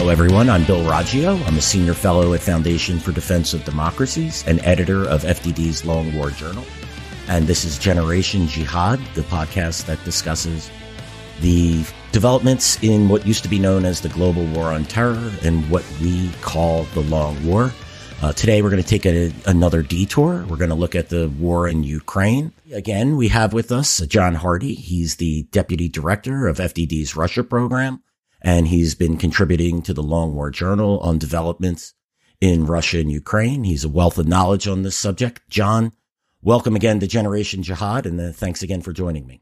Hello, everyone. I'm Bill Roggio. I'm a senior fellow at Foundation for Defense of Democracies and editor of FDD's Long War Journal. And this is Generation Jihad, the podcast that discusses the developments in what used to be known as the global war on terror and what we call the Long War. Today, we're going to take another detour. We're going to look at the war in Ukraine. Again, we have with us John Hardie. He's the deputy director of FDD's Russia program, and he's been contributing to the Long War Journal on developments in Russia and Ukraine. He's a wealth of knowledge on this subject. John, welcome again to Generation Jihad, and thanks again for joining me.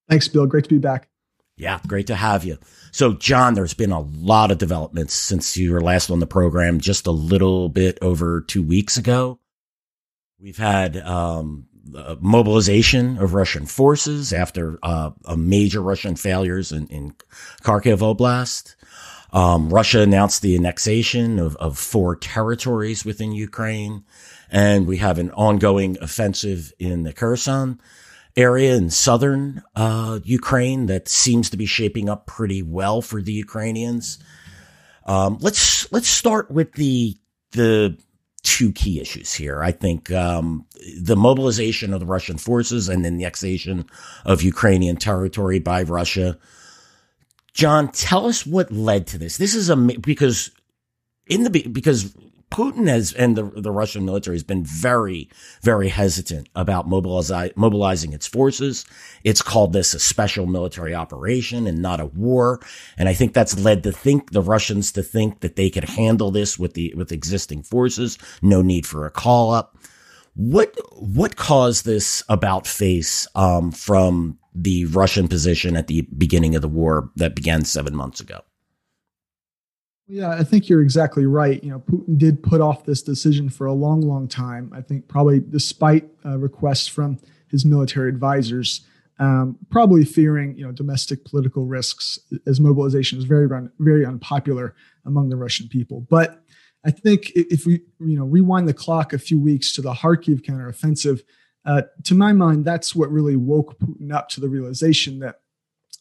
Thanks, Bill. Great to be back. Yeah, great to have you. So, John, there's been a lot of developments since you were last on the program just a little bit over 2 weeks ago. We've had mobilization of Russian forces after a major Russian failures in Kharkiv Oblast. Russia announced the annexation of 4 territories within Ukraine, and we have an ongoing offensive in the Kherson area in southern Ukraine that seems to be shaping up pretty well for the Ukrainians. Let's start with the two key issues here. I think the mobilization of the Russian forces and the annexation of Ukrainian territory by Russia. John, tell us what led to this. This is because Putin and the Russian military has been very, very hesitant about mobilizing its forces. It's called this a special military operation and not a war. And I think that's led the Russians to think that they could handle this with existing forces. No need for a call up. What caused this about face, from the Russian position at the beginning of the war that began 7 months ago? Yeah, I think you're exactly right. Putin did put off this decision for a long, long time. I think probably despite requests from his military advisors, probably fearing, domestic political risks, as mobilization is very, very unpopular among the Russian people. But I think if we, rewind the clock a few weeks to the Kharkiv counteroffensive, to my mind, that's what really woke Putin up to the realization that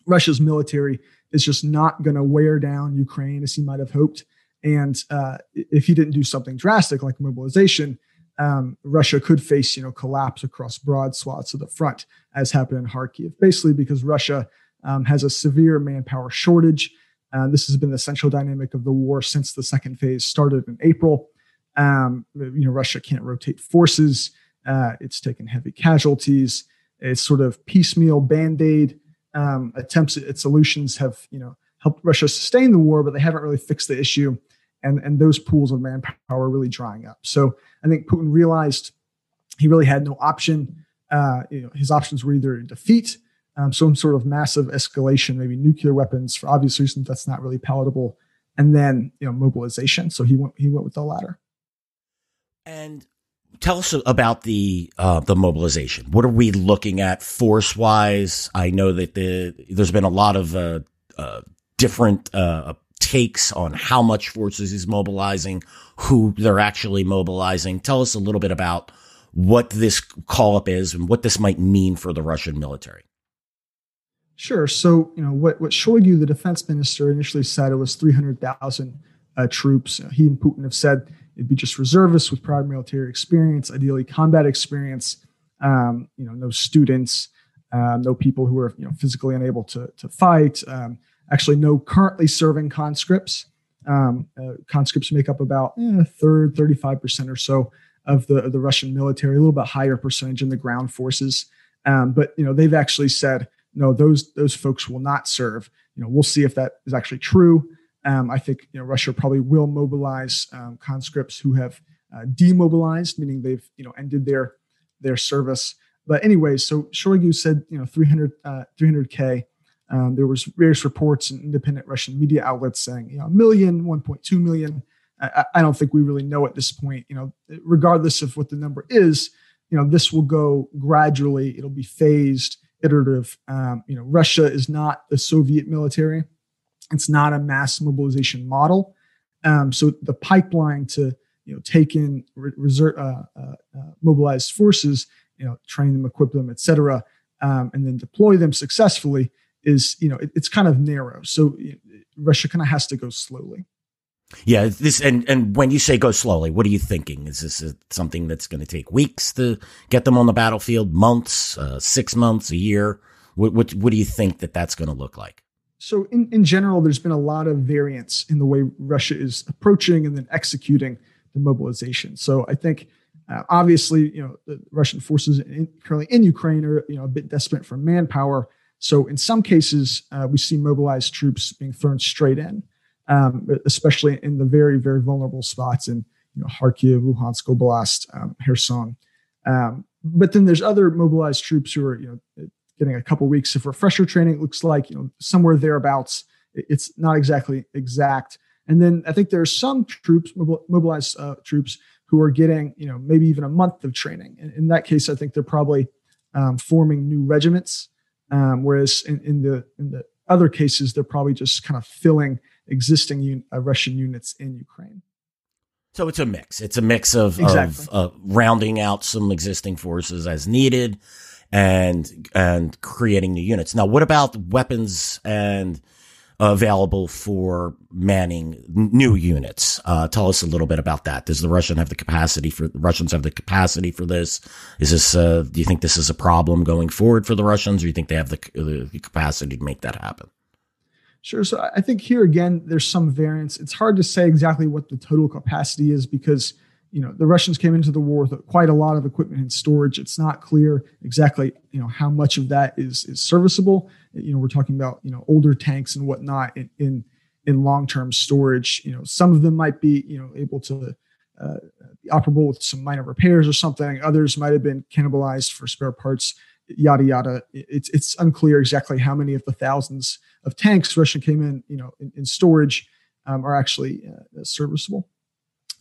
Russia's military is just not going to wear down Ukraine as he might have hoped. And if he didn't do something drastic like mobilization, Russia could face, collapse across broad swaths of the front, as happened in Kharkiv, basically because Russia has a severe manpower shortage. This has been the central dynamic of the war since the second phase started in April. Russia can't rotate forces. It's taken heavy casualties. It's sort of piecemeal Band-Aid attempts at solutions have, helped Russia sustain the war, but they haven't really fixed the issue. And those pools of manpower are really drying up. So I think Putin realized he really had no option. His options were either defeat, some sort of massive escalation, maybe nuclear weapons for obvious reasons that's not really palatable, and then, mobilization. So he went with the latter. And tell us about the mobilization. What are we looking at force-wise? I know that there's been a lot of different takes on how much forces he's mobilizing, who they're actually mobilizing. Tell us a little bit about what this call-up is and what this might mean for the Russian military. Sure. So, what Shoigu, the defense minister, initially said it was 300,000 troops. He and Putin have said it'd be just reservists with prior military experience, ideally combat experience, no students, no people who are physically unable to fight, actually no currently serving conscripts. Conscripts make up about a third, 35% or so of the Russian military, a little bit higher percentage in the ground forces. But they've actually said, no, those folks will not serve. We'll see if that is actually true. I think Russia probably will mobilize conscripts who have demobilized, meaning they've ended their service. But anyway, so Shoigu said 300K. There was various reports in independent Russian media outlets saying 1 million, 1.2 million. I don't think we really know at this point. Regardless of what the number is, this will go gradually. It'll be phased, iterative. Russia is not the Soviet military. It's not a mass mobilization model. So the pipeline to take in mobilized forces, train them, equip them, et cetera, and then deploy them successfully is, it's kind of narrow. So Russia kind of has to go slowly. Yeah, this and when you say go slowly, what are you thinking? Is this something that's going to take weeks to get them on the battlefield, months, 6 months, a year? What do you think that's going to look like? So in general, there's been a lot of variance in the way Russia is approaching and then executing the mobilization. So I think obviously, the Russian forces currently in Ukraine are, a bit desperate for manpower. So in some cases, we see mobilized troops being thrown straight in. Especially in the very, very vulnerable spots in Kharkiv, Luhansk Oblast, Kherson. But then there's other mobilized troops who are getting a couple weeks of refresher training. It looks like somewhere thereabouts. It's not exactly exact. And then I think there are some troops, mobilized troops, who are getting maybe even a month of training. And in that case, I think they're probably forming new regiments. Whereas in the other cases, they're probably just kind of filling existing Russian units in Ukraine. So it's a mix. It's a mix of, exactly. of rounding out some existing forces as needed and creating new units. Now, what about weapons and available for manning new units? Tell us a little bit about that. Does the Russians have the capacity for this? Is this, do you think this is a problem going forward for the Russians, or do you think they have the capacity to make that happen? Sure. So I think here again, there's some variance. It's hard to say exactly what the total capacity is because, the Russians came into the war with quite a lot of equipment in storage. It's not clear exactly, how much of that is serviceable. We're talking about, older tanks and whatnot in long-term storage. Some of them might be, able to be operable with some minor repairs or something. Others might have been cannibalized for spare parts, yada, yada. It's unclear exactly how many of the thousands of tanks Russia came in, in storage are actually serviceable.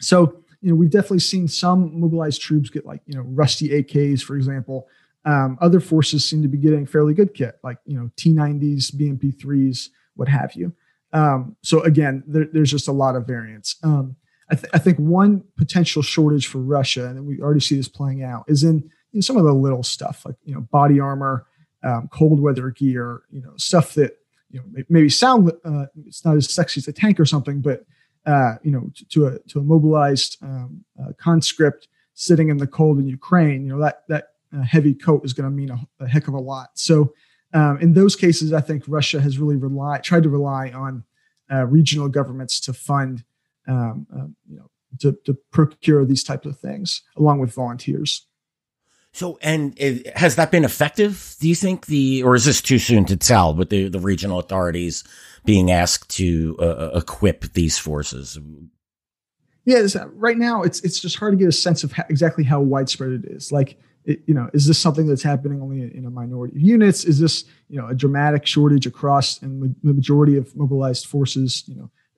So, we've definitely seen some mobilized troops get rusty AKs, for example. Other forces seem to be getting fairly good kit, like, T90s, BMP3s, what have you. So again, there's just a lot of variance. I think one potential shortage for Russia, and we already see this playing out, is in some of the little stuff like, body armor, cold weather gear, stuff that, maybe sound, it's not as sexy as a tank or something, but, to a mobilized conscript sitting in the cold in Ukraine, that heavy coat is going to mean a heck of a lot. So in those cases, I think Russia has really tried to rely on regional governments to fund, to procure these types of things along with volunteers. So, has that been effective, do you think, or is this too soon to tell with the regional authorities being asked to equip these forces? Yeah, right now it's just hard to get a sense of exactly how widespread it is. Like, is this something that's happening only in a minority of units? Is this, a dramatic shortage across and the majority of mobilized forces,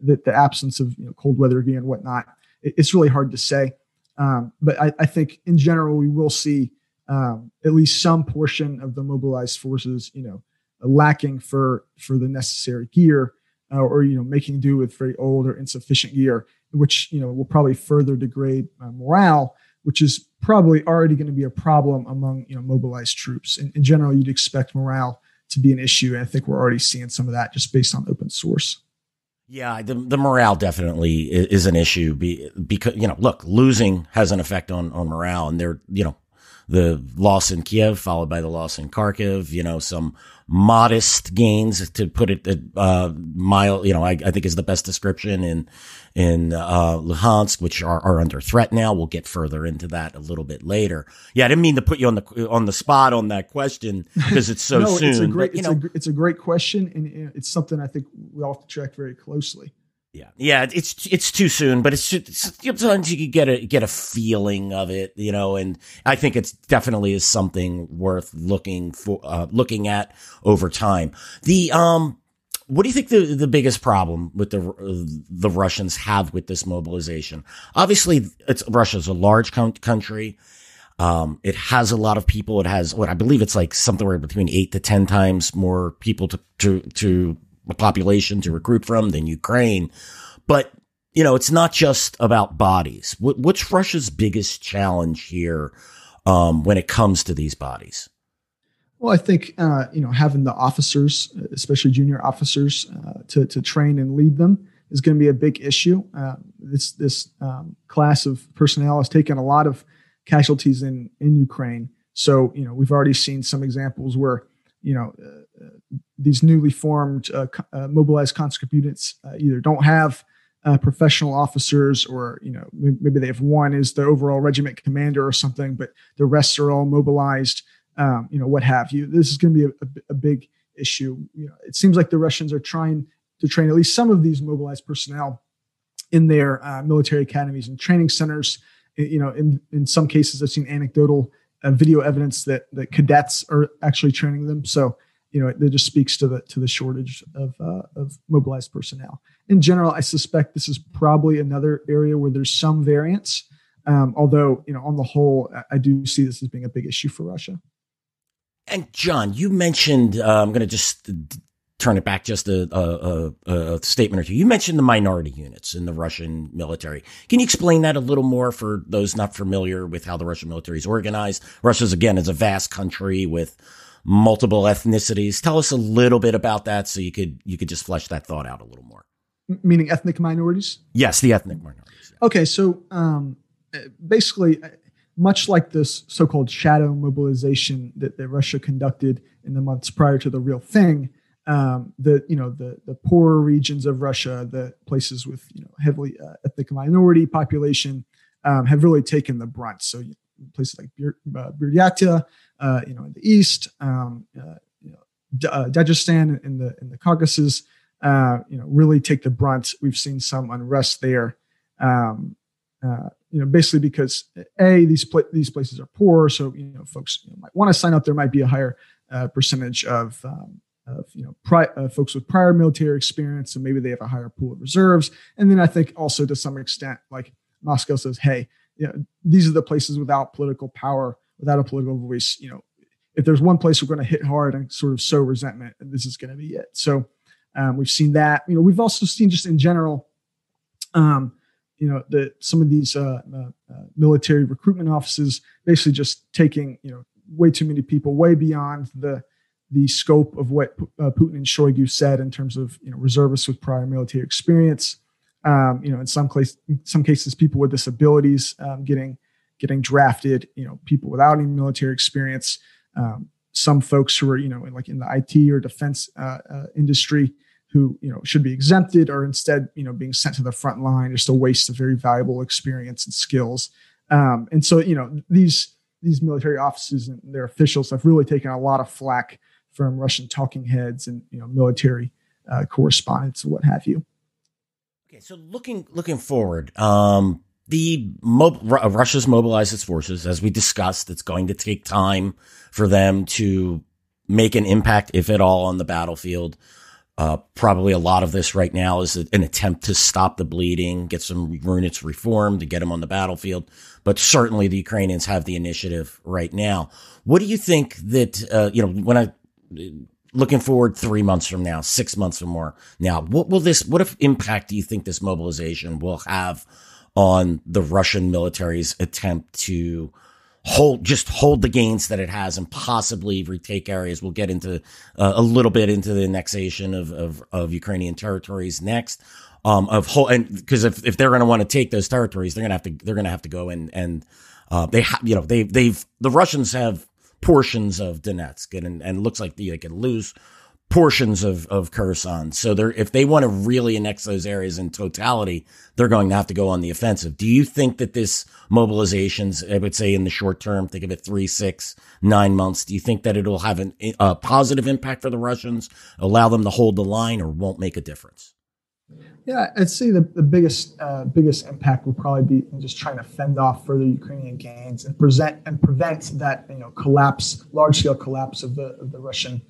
the absence of, cold weather gear and whatnot? It's really hard to say. But I think in general, we will see at least some portion of the mobilized forces, lacking for the necessary gear, or making do with very old or insufficient gear, which will probably further degrade morale, which is probably already going to be a problem among mobilized troops. In general, you'd expect morale to be an issue, and I think we're already seeing some of that just based on open source. Yeah, the morale definitely is an issue because look, losing has an effect on morale, and the loss in Kiev followed by the loss in Kharkiv, some modest gains, to put it mild, I think is the best description in Luhansk, which are under threat now. We'll get further into that a little bit later. Yeah, I didn't mean to put you on the spot on that question because it's so no, soon. It's a great question, and it's something I think we all have to track very closely. Yeah, it's too soon, but it's sometimes you can get a feeling of it, and I think it's definitely is something worth looking at over time. What do you think the biggest problem with the Russians have with this mobilization? Obviously, Russia's a large country. It has a lot of people. It has I believe it's like somewhere between 8 to 10 times more people to a population to recruit from than Ukraine. But, it's not just about bodies. What's Russia's biggest challenge here when it comes to these bodies? Well, I think, having the officers, especially junior officers, to train and lead them is going to be a big issue. This class of personnel has taken a lot of casualties in Ukraine. So, we've already seen some examples where, these newly formed mobilized conscript units either don't have professional officers, or maybe they have one is the overall regiment commander or something, but the rest are all mobilized. What have you. This is going to be a big issue. It seems like the Russians are trying to train at least some of these mobilized personnel in their military academies and training centers. In some cases, I've seen anecdotal video evidence that cadets are actually training them. So, that just speaks to the shortage of mobilized personnel. In general, I suspect this is probably another area where there's some variance. Although, on the whole, I do see this as being a big issue for Russia. And John, you mentioned, I'm going to just turn it back just a statement or two. You mentioned the minority units in the Russian military. Can you explain that a little more for those not familiar with how the Russian military is organized? Russia's, again, is a vast country with multiple ethnicities. Tell us a little bit about that so you could just flesh that thought out a little more. Meaning ethnic minorities? Yes, the ethnic minorities. Yeah. Okay, so basically, much like this so-called shadow mobilization that Russia conducted in the months prior to the real thing, the poorer regions of Russia, the places with heavily ethnic minority population, have really taken the brunt. So places like Buryatia, in the east, Dagestan in the Caucasus, really take the brunt. We've seen some unrest there. Basically because these places are poor, so folks might want to sign up. There might be a higher percentage of folks with prior military experience, so maybe they have a higher pool of reserves. And then I think also to some extent, like Moscow says, hey, these are the places without political power, without a political voice. If there's one place we're going to hit hard and sort of sow resentment, and this is going to be it. So we've seen that. We've also seen just in general. Some of these military recruitment offices basically just taking, way too many people, way beyond the scope of what Putin and Shoigu said in terms of, reservists with prior military experience. In some cases, people with disabilities getting drafted. People without any military experience. Some folks who are, in the IT or defense industry, who should be exempted are instead being sent to the front line, just a waste of very valuable experience and skills. And so these military officers and their officials have really taken a lot of flack from Russian talking heads and military correspondents and what have you. Okay, so looking forward, Russia's mobilized its forces, as we discussed. It's going to take time for them to make an impact, if at all, on the battlefield. Probably a lot of this right now is an attempt to stop the bleeding, get some units reformed to get them on the battlefield. But certainly the Ukrainians have the initiative right now. What do you think that, looking forward 3 months from now, 6 months or more now, what impact do you think this mobilization will have on the Russian military's attempt to hold the gains that it has and possibly retake areas? We'll get into a little bit into the annexation of Ukrainian territories next. Because if they're going to want to take those territories, they're going to have to go in and the Russians have portions of Donetsk and looks like they could lose portions of Kherson. So if they want to really annex those areas in totality, they're going to have to go on the offensive. Do you think that this mobilizations, I would say in the short term, think of it 3, 6, 9 months, do you think that it'll have a positive impact for the Russians, allow them to hold the line, or won't make a difference? Yeah, I'd say the biggest impact will probably be in just trying to fend off further Ukrainian gains and prevent that large scale collapse of the Russian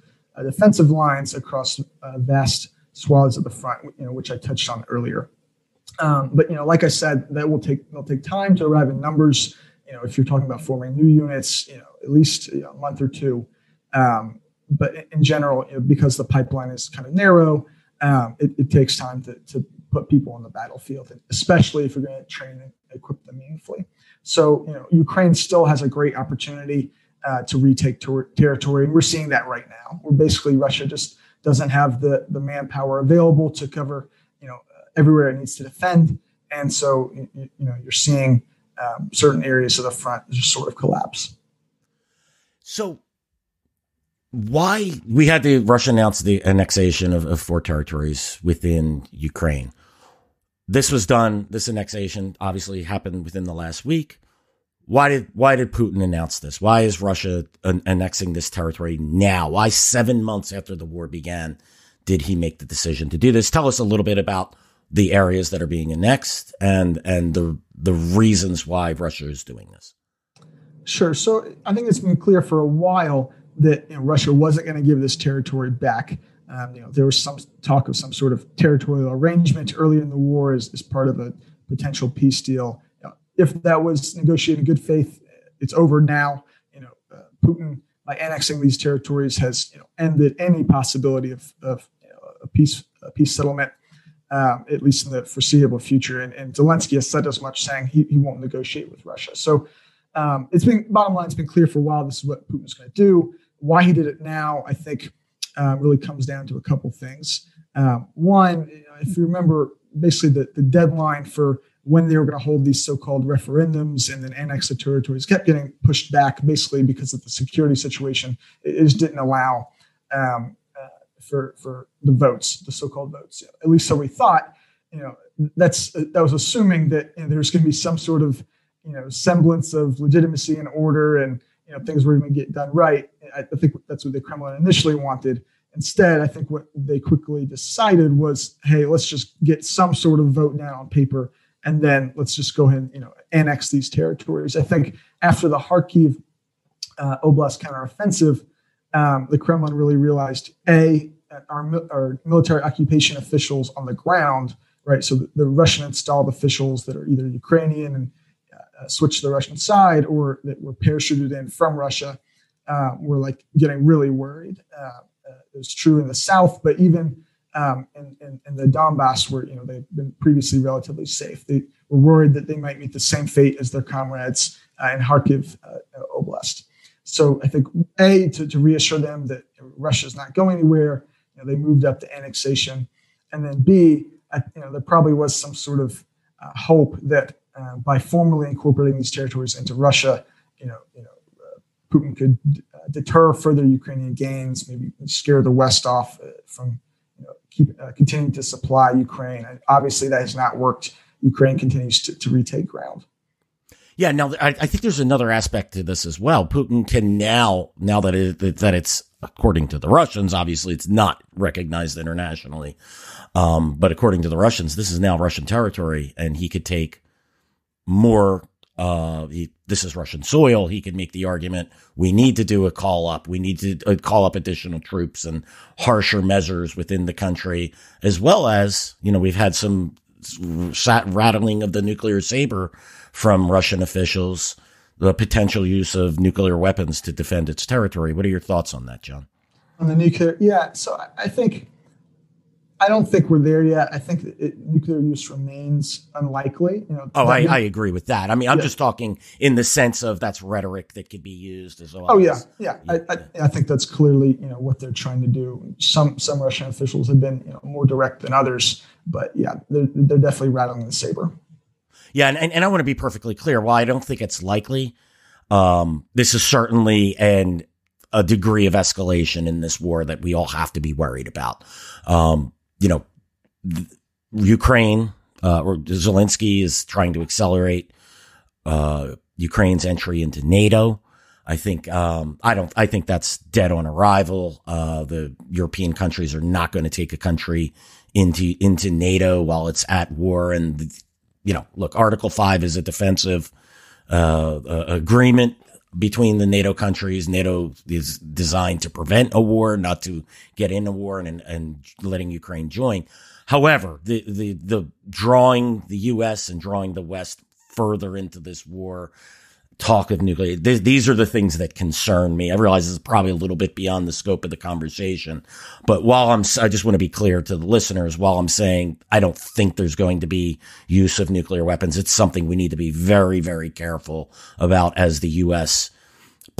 defensive lines across vast swaths of the front, which I touched on earlier. But like I said, that'll take time to arrive in numbers. If you're talking about forming new units, at least a month or two. But in general, because the pipeline is kind of narrow, it takes time to put people on the battlefield, especially if you're going to train and equip them meaningfully. So, Ukraine still has a great opportunity to retake territory. And we're seeing that right now, where basically Russia just doesn't have the manpower available to cover, everywhere it needs to defend. And so, you're seeing certain areas of the front just sort of collapse. So why we had Russia announce the annexation of 4 territories within Ukraine. This annexation obviously happened within the last week. Why did Putin announce this? Why is Russia annexing this territory now? Why 7 months after the war began did he make the decision to do this? Tell us a little bit about the areas that are being annexed and the reasons why Russia is doing this. Sure. So I think it's been clear for a while that Russia wasn't going to give this territory back. There was some talk of some sort of territorial arrangement earlier in the war as part of a potential peace deal. If that was negotiated in good faith, it's over now. Putin, by annexing these territories, has ended any possibility of a peace settlement, at least in the foreseeable future. And Zelensky has said as much, saying he won't negotiate with Russia. So bottom line, it's been clear for a while this is what Putin's going to do. Why he did it now, I think, really comes down to a couple things. One, if you remember, basically the deadline for when they were going to hold these so-called referendums and then annex the territories kept getting pushed back, basically because of the security situation. It just didn't allow for the votes, the so-called votes. At least so we thought. That was assuming that there's going to be some sort of semblance of legitimacy and order, and things were going to get done right. I think that's what the Kremlin initially wanted. Instead, I think what they quickly decided was, hey, let's just get some sort of vote down on paper, and then let's just go ahead and annex these territories. I think after the Kharkiv Oblast counteroffensive, the Kremlin really realized, our military occupation officials on the ground, right? So the Russian installed officials that are either Ukrainian and switched to the Russian side, or that were parachuted in from Russia, were getting really worried. It was true in the south, but even in the Donbass, where they've been previously relatively safe, they were worried that they might meet the same fate as their comrades in Kharkiv Oblast. So I think to reassure them that Russia is not going anywhere, they moved up to annexation, and then B, there probably was some sort of hope that by formally incorporating these territories into Russia, Putin could deter further Ukrainian gains, maybe scare the West off from continuing to supply Ukraine. And obviously, that has not worked. Ukraine continues to retake ground. Yeah, now I think there's another aspect to this as well. Putin can now that it's, according to the Russians, obviously it's not recognized internationally, but according to the Russians, this is now Russian territory, and he could take more. This is Russian soil. He could make the argument, we need to do a call up. We need to call up additional troops and harsher measures within the country, as well as, we've had some rattling of the nuclear saber from Russian officials, the potential use of nuclear weapons to defend its territory. What are your thoughts on that, John? On the nuclear? Yeah. So I don't think we're there yet. I think nuclear use remains unlikely. I agree with that. I mean, I'm just talking in the sense of that's rhetoric that could be used as well. Oh yeah. I think that's clearly what they're trying to do. Some Russian officials have been more direct than others, but yeah, they're definitely rattling the saber. Yeah, and I want to be perfectly clear. While I don't think it's likely, this is certainly a degree of escalation in this war that we all have to be worried about. Ukraine, or Zelensky is trying to accelerate Ukraine's entry into NATO. I think I think that's dead on arrival. The European countries are not going to take a country into NATO while it's at war. And look, Article 5 is a defensive agreement between the NATO countries. NATO is designed to prevent a war, not to get in a war and letting Ukraine join. However, the drawing the U.S. and drawing the West further into this war, talk of nuclear, these are the things that concern me. I realize this is probably a little bit beyond the scope of the conversation, but I just want to be clear to the listeners, while I'm saying I don't think there's going to be use of nuclear weapons, it's something we need to be very, very careful about as the U.S.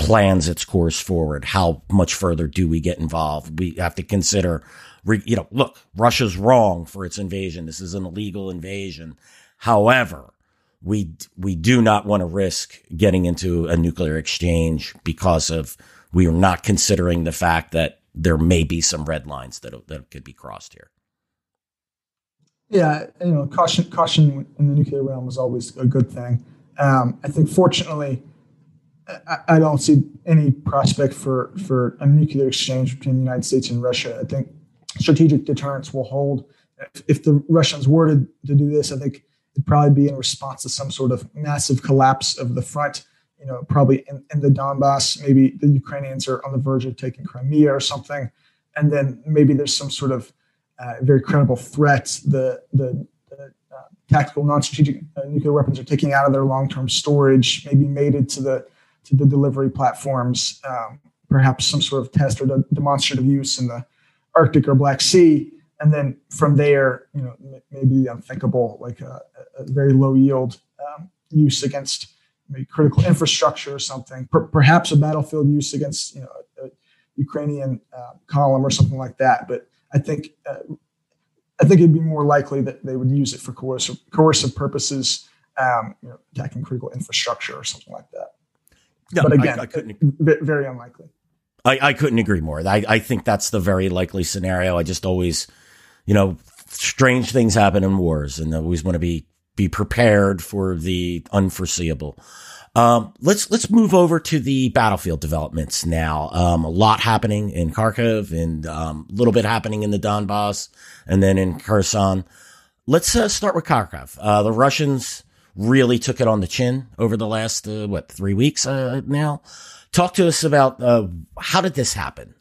plans its course forward. How much further do we get involved? We have to consider, look, Russia's wrong for its invasion. This is an illegal invasion. However, we do not want to risk getting into a nuclear exchange because we are not considering the fact that there may be some red lines that could be crossed here. Yeah, caution in the nuclear realm is always a good thing. I think, fortunately, I don't see any prospect for a nuclear exchange between the United States and Russia. I think strategic deterrence will hold. If the Russians were to do this, I think it'd probably be in response to some sort of massive collapse of the front, probably in the Donbass. Maybe the Ukrainians are on the verge of taking Crimea or something. And then maybe there's some sort of very credible threat. The tactical, non-strategic nuclear weapons are taking out of their long-term storage, maybe mated to the delivery platforms, perhaps some sort of test or demonstrative use in the Arctic or Black Sea. And then from there, maybe the unthinkable, like a very low yield use against maybe critical infrastructure or something, perhaps a battlefield use against a Ukrainian column or something like that. But I think it'd be more likely that they would use it for coercive purposes, attacking critical infrastructure or something like that. No, but again, I couldn't, very unlikely. I couldn't agree more. I think that's the very likely scenario. I just always, strange things happen in wars, and I always want to be prepared for the unforeseeable. Let's move over to the battlefield developments now. A lot happening in Kharkiv and a little bit happening in the Donbass and then in Kherson. Let's start with Kharkiv. The Russians really took it on the chin over the last 3 weeks now. Talk to us about how did this happen?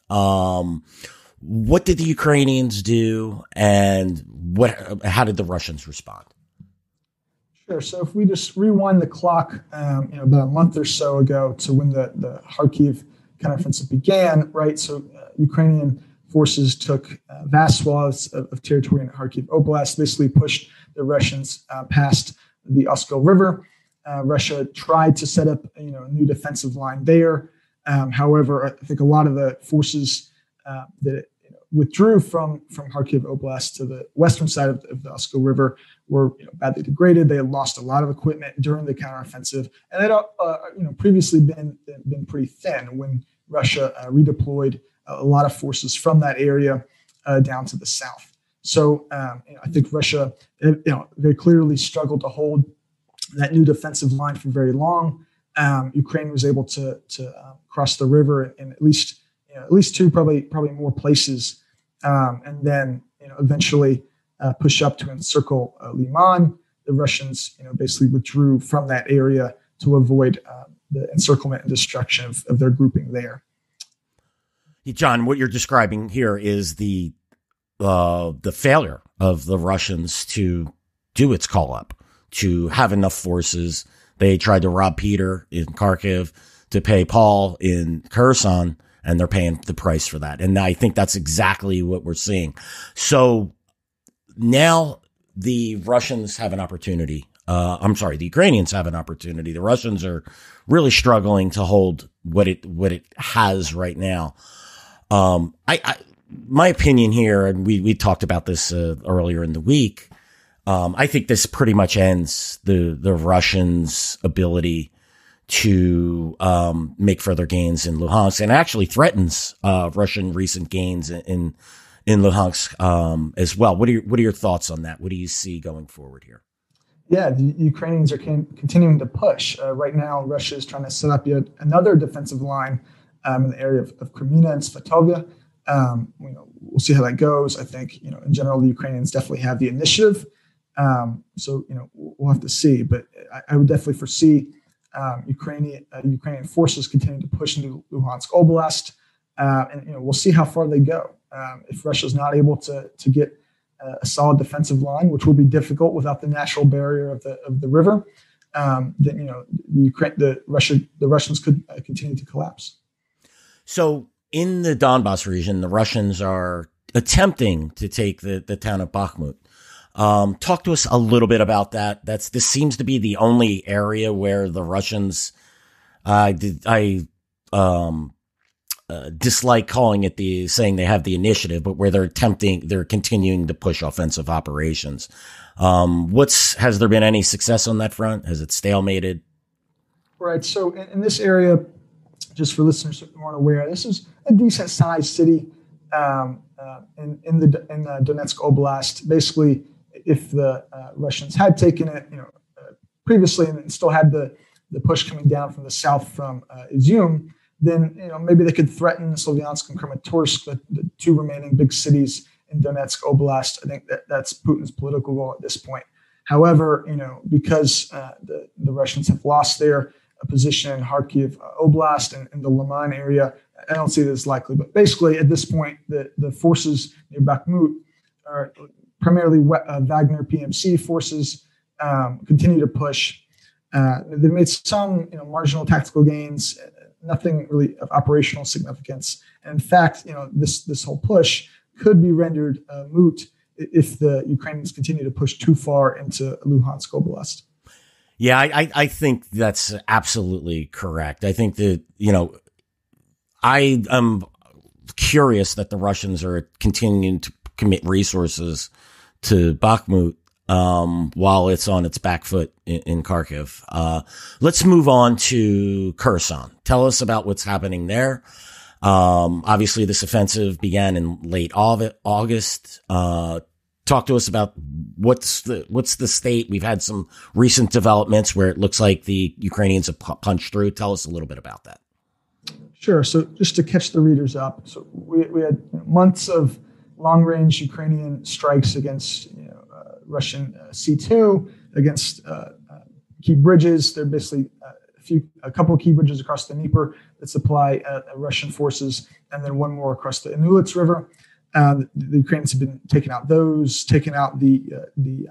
What did the Ukrainians do, and how did the Russians respond? Sure. So if we just rewind the clock, about a month or so ago to when the Kharkiv counteroffensive began, right? So Ukrainian forces took vast swaths of territory in Kharkiv Oblast, basically pushed the Russians past the Oskil River. Russia tried to set up a new defensive line there. However, I think a lot of the forces that withdrew from Kharkiv Oblast to the western side of the Oskil River were badly degraded. They had lost a lot of equipment during the counteroffensive, and they'd previously been pretty thin when Russia redeployed a lot of forces from that area down to the south. So I think Russia very clearly struggled to hold that new defensive line for very long. Ukraine was able to cross the river in at least two, probably more places, and then eventually push up to encircle Liman. The Russians basically withdrew from that area to avoid the encirclement and destruction of their grouping there. John, what you're describing here is the failure of the Russians to do its call up, to have enough forces. They tried to rob Peter in Kharkiv to pay Paul in Kherson, and they're paying the price for that. And I think that's exactly what we're seeing. So now the Russians have an opportunity. The Ukrainians have an opportunity. The Russians are really struggling to hold what it has right now. My opinion here, and we talked about this earlier in the week. I think this pretty much ends the Russians' ability to make further gains in Luhansk, and actually threatens Russian recent gains in Luhansk as well. What are your thoughts on that? What do you see going forward here? Yeah, the Ukrainians are continuing to push. Right now, Russia is trying to set up yet another defensive line in the area of Crimea and Svatovia. We'll see how that goes. I think in general, the Ukrainians definitely have the initiative. So we'll have to see. But I would definitely foresee Ukrainian forces continuing to push into Luhansk Oblast, and we'll see how far they go. If Russia's not able to get a solid defensive line, which will be difficult without the natural barrier of the river, then the Russians could continue to collapse. So in the Donbass region, the Russians are attempting to take the town of Bakhmut. Talk to us a little bit about that. This seems to be the only area where the Russians, I dislike calling it saying they have the initiative, but where they're continuing to push offensive operations. Has there been any success on that front? Has it stalemated? Right. So in this area, just for listeners who aren't aware, this is a decent sized city in the Donetsk Oblast. Basically, if the Russians had taken it, previously and still had the push coming down from the south from Izium, then maybe they could threaten Slovyansk and Kramatorsk, the two remaining big cities in Donetsk Oblast. I think that's Putin's political goal at this point. However, because the Russians have lost their position in Kharkiv Oblast and in the Liman area, I don't see this likely. But basically, at this point, the forces near Bakhmut are primarily Wagner PMC forces, continue to push. They've made some marginal tactical gains, nothing really of operational significance. And in fact, this whole push could be rendered moot if the Ukrainians continue to push too far into Luhansk Oblast. Yeah, I think that's absolutely correct. I think that, I am curious that the Russians are continuing to commit resources to Bakhmut while it's on its back foot in Kharkiv. Let's move on to Kherson. Tell us about what's happening there. Obviously, this offensive began in late August. Talk to us about what's the state. We've had some recent developments where it looks like the Ukrainians have punched through. Tell us a little bit about that. Sure. So just to catch the readers up, so we had months of long-range Ukrainian strikes against Russian C2, against key bridges. They're basically a couple of key bridges across the Dnieper that supply Russian forces, and then one more across the Inulets River. The Ukrainians have been taking out the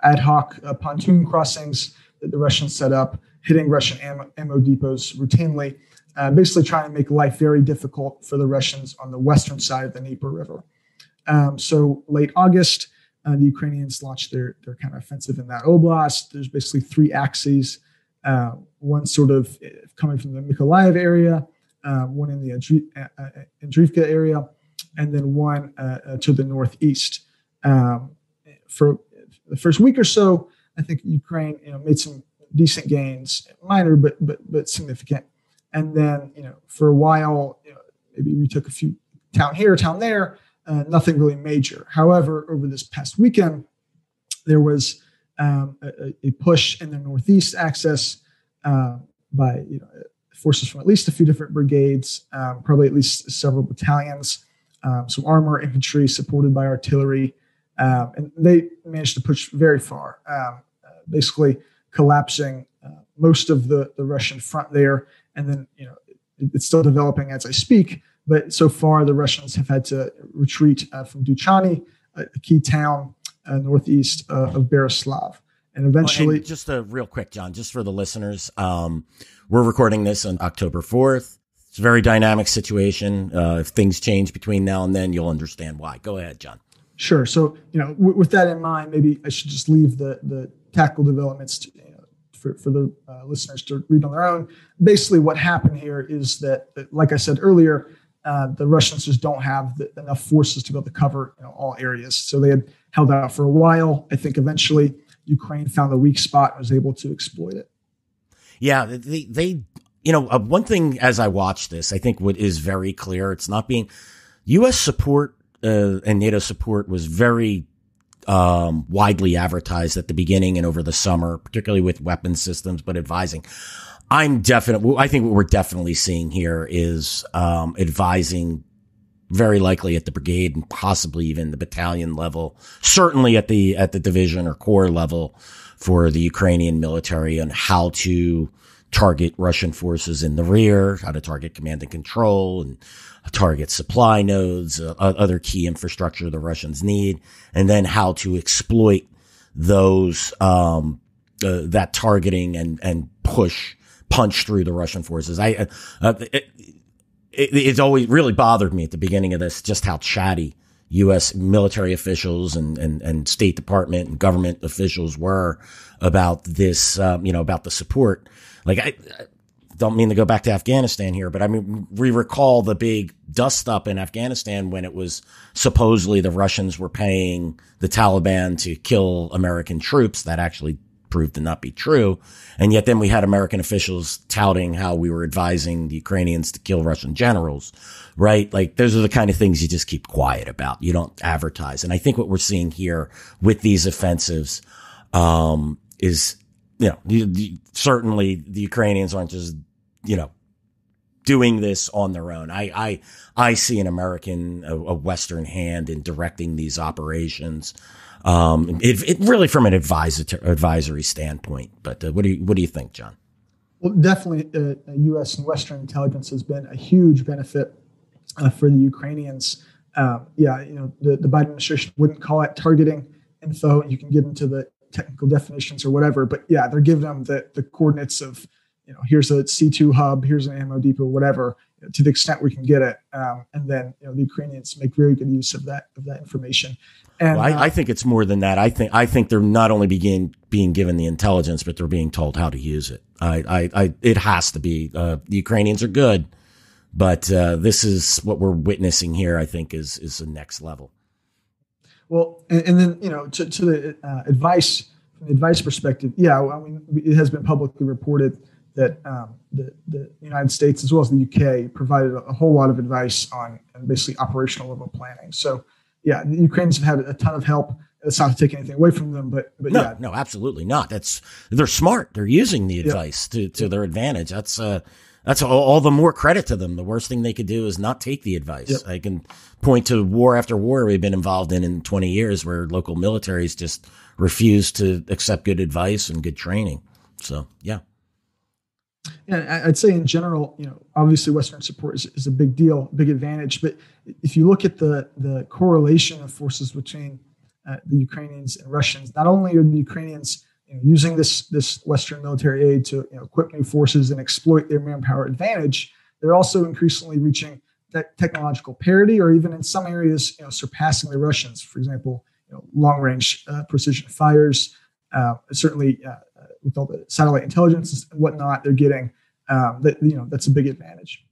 ad hoc pontoon crossings that the Russians set up, hitting Russian ammo depots routinely, basically trying to make life very difficult for the Russians on the western side of the Dnieper River. So late August, the Ukrainians launched their kind of offensive in that oblast. There's basically three axes, one sort of coming from the Mykolaiv area, one in the Andriivka area, and then one to the northeast. For the first week or so, I think Ukraine made some decent gains, minor but significant. And then for a while, maybe we took a few town here, town there, nothing really major. However, over this past weekend, there was a push in the northeast axis by forces from at least a few different brigades, probably at least several battalions, some armor, infantry supported by artillery, and they managed to push very far, basically collapsing most of the Russian front there. And then, it's still developing as I speak, but so far the Russians have had to retreat from Duchany, a key town northeast of Berislav. And eventually... And just real quick, John, just for the listeners, we're recording this on October 4th. It's a very dynamic situation. If things change between now and then, you'll understand why. Go ahead, John. Sure. So, with that in mind, maybe I should just leave the tactical developments for the listeners to read on their own. Basically, what happened here is that, like I said earlier, the Russians just don't have enough forces to be able to cover all areas. So they had held out for a while. I think eventually Ukraine found a weak spot and was able to exploit it. Yeah, they one thing as I watch this, I think what is very clear, it's not being U.S. support and NATO support was very widely advertised at the beginning and over the summer, particularly with weapon systems, but advising. I think what we're definitely seeing here is advising very likely at the brigade and possibly even the battalion level, certainly at the division or corps level for the Ukrainian military on how to target Russian forces in the rear, how to target command and control and target supply nodes, other key infrastructure the Russians need, and then how to exploit those, that targeting and punch through the Russian forces. It's always really bothered me at the beginning of this, just how chatty U.S. military officials and State Department and government officials were about this, about the support. Like don't mean to go back to Afghanistan here, but I mean, we recall the big dust up in Afghanistan when it was supposedly the Russians were paying the Taliban to kill American troops. That actually proved to not be true. And yet then we had American officials touting how we were advising the Ukrainians to kill Russian generals, right? Like those are the kind of things you just keep quiet about. You don't advertise. And I think what we're seeing here with these offensives, is, certainly the Ukrainians aren't just, doing this on their own. I see an American, a Western hand in directing these operations. It really from an advisory standpoint. But what do you think, John? Well, definitely, U.S. and Western intelligence has been a huge benefit for the Ukrainians. The Biden administration wouldn't call it targeting info. You can get into the technical definitions or whatever, but yeah, they're giving them the coordinates of, here's a C2 hub, here's an ammo depot, whatever, to the extent we can get it. And then, the Ukrainians make very good use of that information. And well, I think it's more than that. I think they're not only being given the intelligence, but they're being told how to use it. It has to be, the Ukrainians are good, but, this is what we're witnessing here, I think is the next level. Well, and then, to the advice, from the advice perspective, it has been publicly reported that the United States as well as the UK provided a whole lot of advice on basically operational level planning. So, the Ukrainians have had a ton of help. It's not to take anything away from them, but no, absolutely not. They're smart. They're using the advice to their advantage. That's all the more credit to them. The worst thing they could do is not take the advice. Yep. I can point to war after war we've been involved in 20 years where local militaries just refuse to accept good advice and good training. So, yeah. Yeah, I'd say in general, obviously Western support is a big deal, big advantage. But if you look at the correlation of forces between the Ukrainians and Russians, not only are the Ukrainians using this Western military aid to equip new forces and exploit their manpower advantage, they're also increasingly reaching technological parity, or even in some areas, surpassing the Russians. For example, long-range precision fires. Certainly, with all the satellite intelligence and whatnot, they're getting that's a big advantage.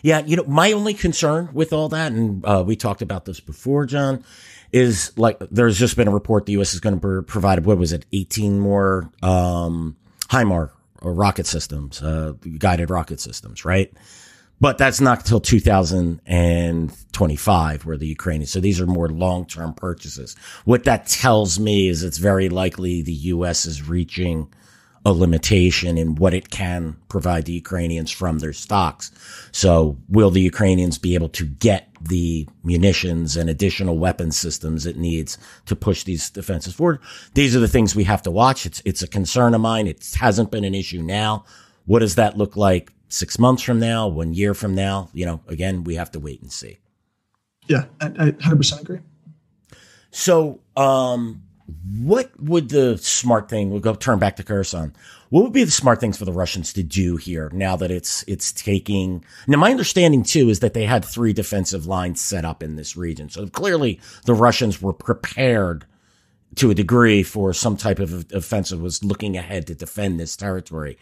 Yeah, my only concern with all that, and we talked about this before, John, is like there's just been a report the U.S. is going to provide, 18 more HIMARS rocket systems, guided rocket systems, right? But that's not until 2025 where the Ukrainians. So these are more long-term purchases. What that tells me is it's very likely the U.S. is reaching a limitation in what it can provide the Ukrainians from their stocks. So will the Ukrainians be able to get the munitions and additional weapon systems it needs to push these defenses forward? These are the things we have to watch. It's a concern of mine. It hasn't been an issue now. What does that look like 6 months from now, 1 year from now? Again, we have to wait and see. Yeah, I 100% agree. So, what would the smart thing, we'll turn back to Kherson. What would be the smart things for the Russians to do here now that it's taking, now my understanding too is that they had 3 defensive lines set up in this region. So clearly the Russians were prepared to a degree for some type of offensive, was looking ahead to defend this territory.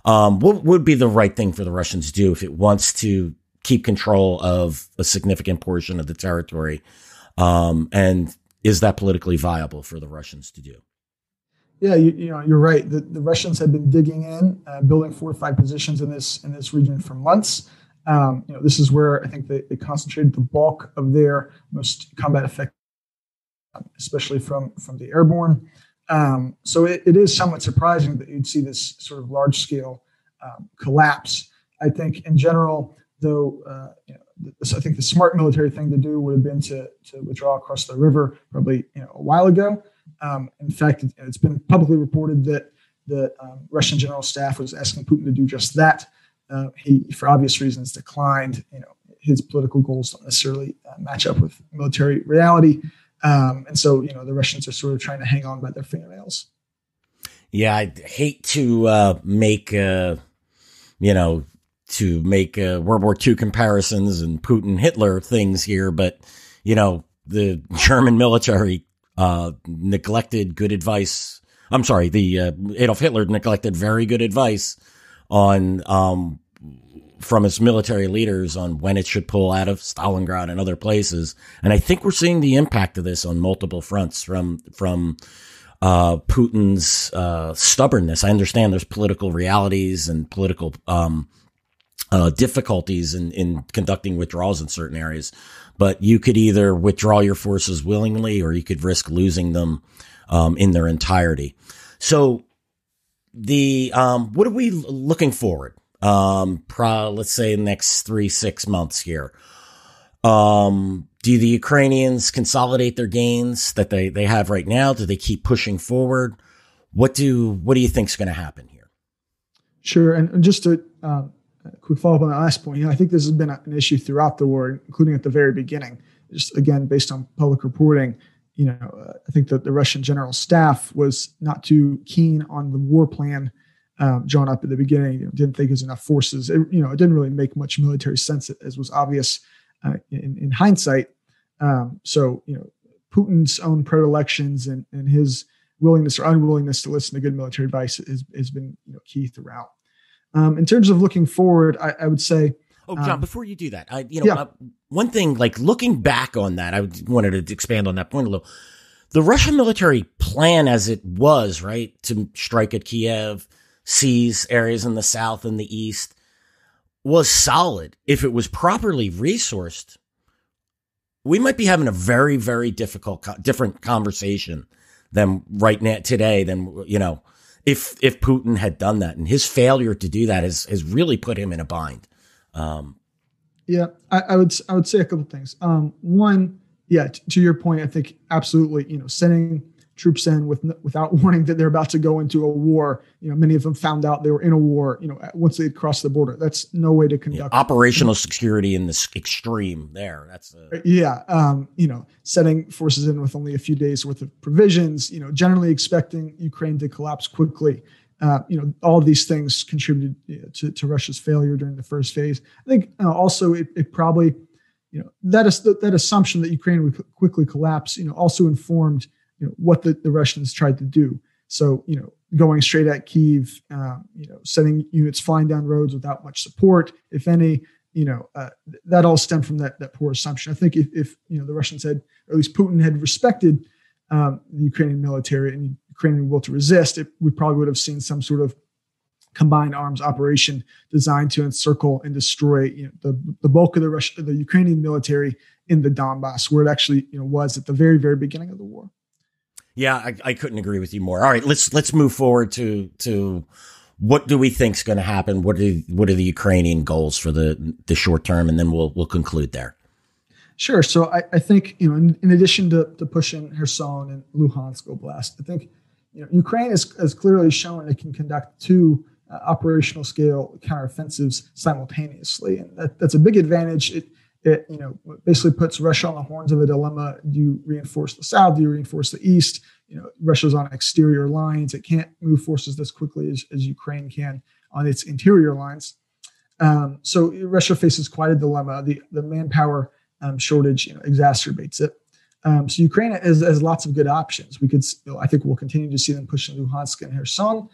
What would be the right thing for the Russians to do if it wants to keep control of a significant portion of the territory? And is that politically viable for the Russians to do? Yeah, you're right. The Russians have been digging in, building fortified positions in this region for months. This is where I think they concentrated the bulk of their most combat effective, especially from the airborne. So it is somewhat surprising that you'd see this sort of large scale collapse. I think in general, though, I think the smart military thing to do would have been to withdraw across the river probably a while ago. In fact, it's been publicly reported that the Russian general staff was asking Putin to do just that. He, for obvious reasons, declined. His political goals don't necessarily match up with military reality. And so, the Russians are sort of trying to hang on by their fingernails. Yeah, I'd hate to make World War II comparisons and Putin Hitler things here, but the German military neglected good advice. I'm sorry, the Adolf Hitler neglected very good advice on from its military leaders on when it should pull out of Stalingrad and other places. And I think we're seeing the impact of this on multiple fronts from Putin's stubbornness. I understand there's political realities and political difficulties in conducting withdrawals in certain areas, but you could either withdraw your forces willingly or you could risk losing them in their entirety. So what are we looking forward? Let's say the next 3-6 months here. Do the Ukrainians consolidate their gains that they have right now? Do they keep pushing forward? What do you think is going to happen here? Sure. And just to quick follow up on that last point, I think this has been an issue throughout the war, including at the very beginning. Just again, based on public reporting, I think that the Russian general staff was not too keen on the war plan drawn up at the beginning. Didn't think there's enough forces. It didn't really make much military sense, as was obvious in hindsight. So Putin's own predilections and his willingness or unwillingness to listen to good military advice has been key throughout. In terms of looking forward, I would say. Oh, John, before you do that, one thing, like looking back on that, I wanted to expand on that point a little. The Russian military plan as it was, right, to strike at Kiev, seize areas in the south and the east, was solid. If it was properly resourced, we might be having a very, very different conversation than right now today than, if Putin had done that. And his failure to do that has really put him in a bind. I would say a couple of things. One, to your point, I think absolutely, sending troops in without warning that they're about to go into a war. Many of them found out they were in a war, once they crossed the border. That's no way to conduct operational security in this extreme there. That's setting forces in with only a few days worth of provisions, generally expecting Ukraine to collapse quickly. All of these things contributed to Russia's failure during the first phase. I think also it probably, that assumption that Ukraine would quickly collapse, also informed what the Russians tried to do. So, going straight at Kyiv, sending units flying down roads without much support, if any, that all stemmed from that poor assumption. I think if the Russians had, or at least Putin had respected the Ukrainian military and Ukrainian will to resist, we probably would have seen some sort of combined arms operation designed to encircle and destroy the bulk of the Ukrainian military in the Donbass, where it actually was at the very, very beginning of the war. Yeah, I couldn't agree with you more. All right, let's move forward to what do we think is going to happen? What are the Ukrainian goals for the short term, and then we'll conclude there. Sure. So I think in addition to pushing Kherson and Luhansk Oblast, I think Ukraine has clearly shown it can conduct two operational scale counteroffensives simultaneously, and that's a big advantage. It basically puts Russia on the horns of a dilemma. Do you reinforce the south? Do you reinforce the east? Russia's on exterior lines. It can't move forces as quickly as Ukraine can on its interior lines. So Russia faces quite a dilemma. The manpower shortage exacerbates it. So Ukraine has lots of good options. I think we'll continue to see them pushing Luhansk and Kherson.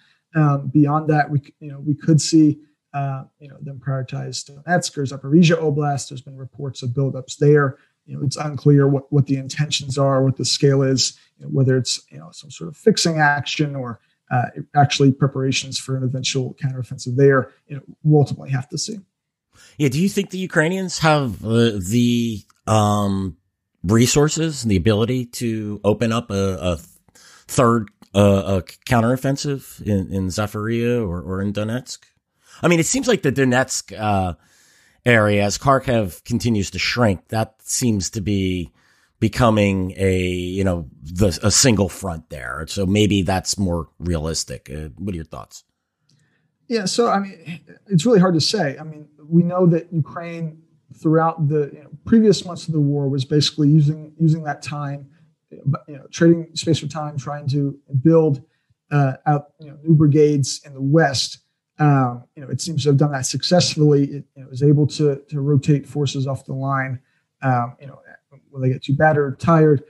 Beyond that, we could see them prioritize Donetsk or Zaporizhia Oblast. There's been reports of buildups there. It's unclear what the intentions are, what the scale is, whether it's some sort of fixing action or actually preparations for an eventual counteroffensive there. We'll ultimately have to see. Yeah. Do you think the Ukrainians have the resources and the ability to open up a third counteroffensive in Zaporizhia or in Donetsk? I mean, it seems like the Donetsk area, as Kharkiv continues to shrink, that seems to be becoming a single front there. So maybe that's more realistic. What are your thoughts? Yeah, so I mean, it's really hard to say. I mean, we know that Ukraine throughout the previous months of the war was basically using that time, trading space for time, trying to build out new brigades in the west. It seems to have done that successfully. It was able to rotate forces off the line. When they get too battered or tired,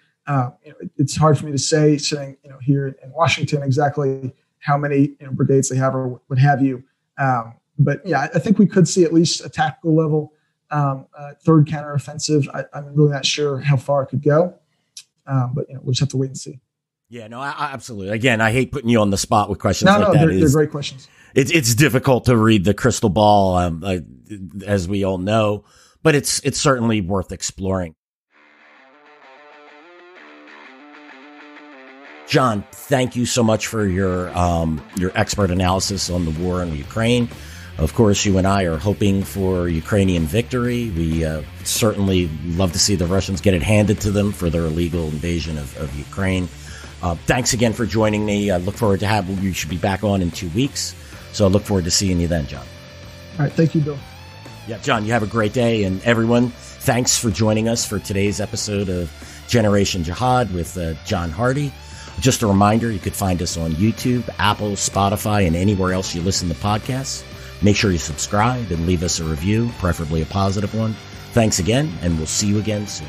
it's hard for me to say sitting here in Washington exactly how many brigades they have or what have you. But yeah, I think we could see at least a tactical level third counteroffensive. I'm really not sure how far it could go, but we'll just have to wait and see. Yeah, no, absolutely. Again, I hate putting you on the spot with questions like that. They're great questions. It's difficult to read the crystal ball, as we all know, but it's certainly worth exploring. John, thank you so much for your expert analysis on the war in Ukraine. Of course, you and I are hoping for Ukrainian victory. We certainly love to see the Russians get it handed to them for their illegal invasion of Ukraine. Thanks again for joining me. I look forward to you should be back on in 2 weeks. So I look forward to seeing you then, John. All right. Thank you, Bill. Yeah, John, you have a great day. And everyone, thanks for joining us for today's episode of Generation Jihad with John Hardie. Just a reminder, you could find us on YouTube, Apple, Spotify, and anywhere else you listen to podcasts. Make sure you subscribe and leave us a review, preferably a positive one. Thanks again, and we'll see you again soon.